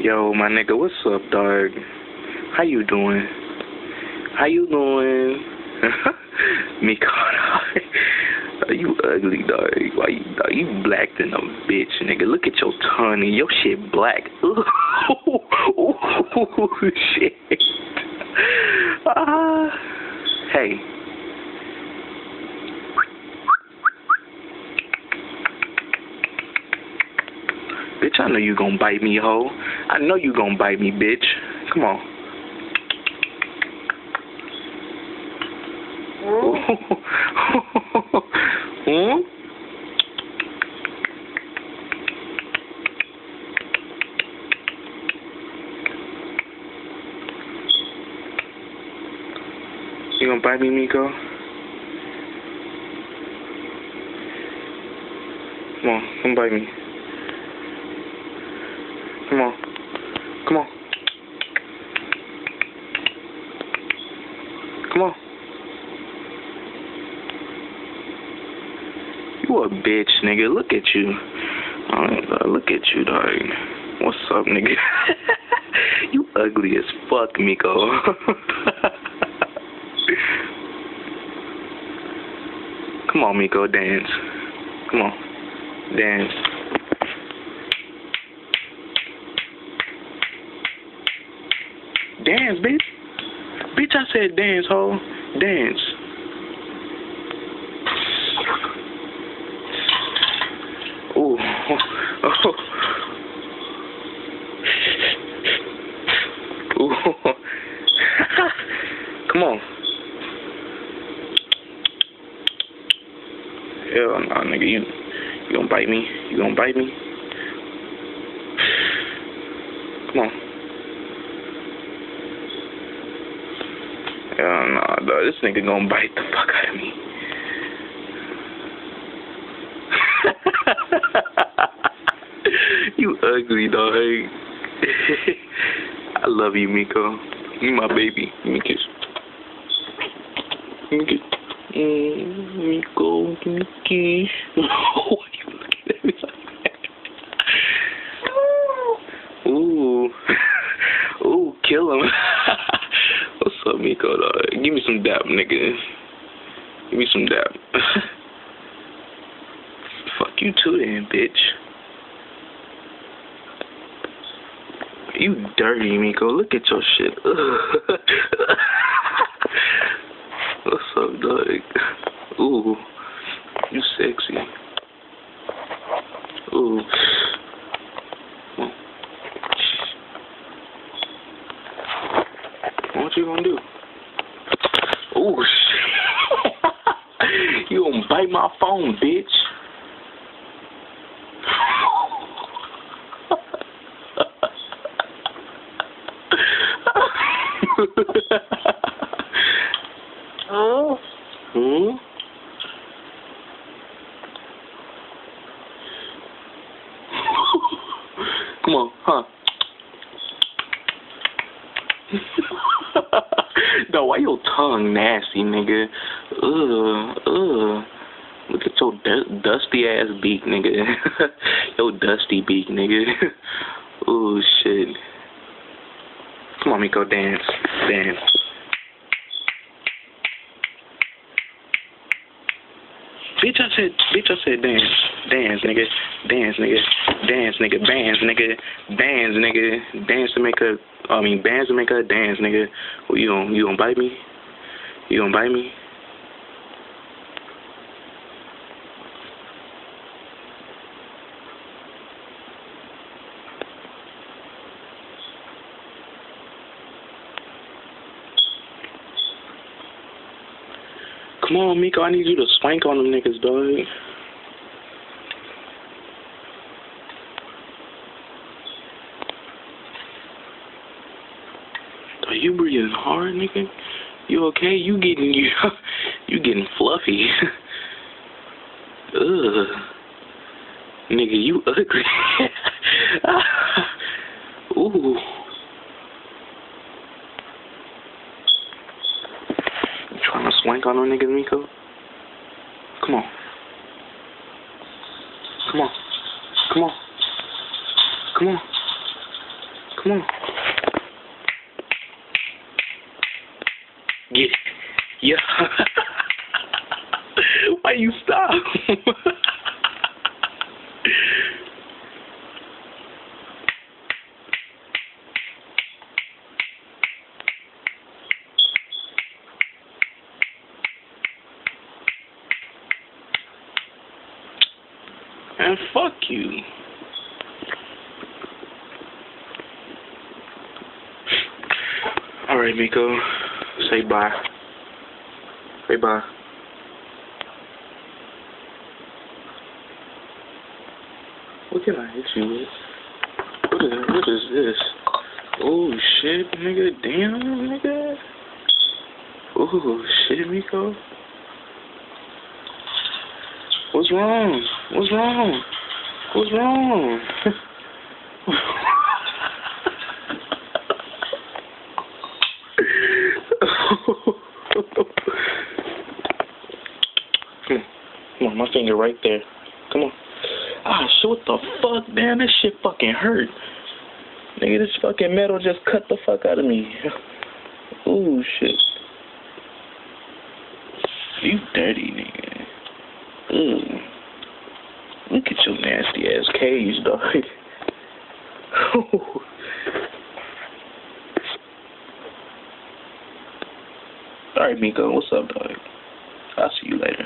Yo, my nigga, what's up, dog? How you doing? How you doing? Meeko, you ugly, dog. Why you, dog? You black than a bitch, nigga. Look at your tongue. Your shit black. Ooh, shit. Hey. Bitch, I know you gonna bite me, ho. I know you gonna bite me, bitch. Come on. Hmm? You gonna bite me, Meeko? Come on, come bite me. Come on. Come on. Come on. You a bitch, nigga. Look at you. Look at you, dog. What's up, nigga? You ugly as fuck, Meeko. Come on, Meeko, dance. Come on. Dance. Dance, bitch. Bitch, I said dance, ho. Dance. Ooh. Ooh. Come on. Hell no, nigga. You gonna bite me? You gonna bite me? Come on. Hell nah, dog. This nigga gonna bite the fuck out of me. You ugly, dog. I love you, Meeko. You my baby. Give me a kiss. Give me a kiss. Meeko, give me a kiss. Why you looking at me like that? Ooh. Ooh, kill him. What's up, Meeko, dog? Give me some dap, nigga. Give me some dap. Fuck you too, then, bitch. You dirty, Meeko. Look at your shit. What's up, dog? Ooh, you sexy. Ooh. What you gonna do? Ooh, shit. You gonna bite my phone, bitch. Oh. Hmm? Come on, huh? No, why your tongue nasty, nigga? Look at your dusty ass beak, nigga. Your dusty beak, nigga. Oh shit. Come on, Meeko, dance, dance. Bitch, I said dance, dance, nigga, dance, nigga, dance, nigga, bands, nigga, bands, nigga, dance to make her. Bands to make her dance, nigga. Well, you gonna bite me? You gonna bite me? Come on, Meeko, I need you to swank on them niggas, dog. Are you breathing hard, nigga? You okay? You getting fluffy. Ugh. Nigga, you ugly. Ooh. Trying to swank on them niggas, Meeko? Come on. Come on. Come on. Come on. Come on. Get it. Yeah. Why you stop? Man, fuck you. Alright, Meeko. Say bye. Say bye. What can I hit you with? What is this? Oh shit, nigga. Damn, nigga. Oh shit, Meeko. What's wrong? What's wrong? What's wrong? Come on, my finger right there. Come on. Ah, shit, what the fuck, man? This shit fucking hurt. Nigga, this fucking metal just cut the fuck out of me. Ooh, shit. You dirty, nigga. Ooh. Look at your nasty ass cage, dog. Alright, Meeko, what's up, dog? I'll see you later.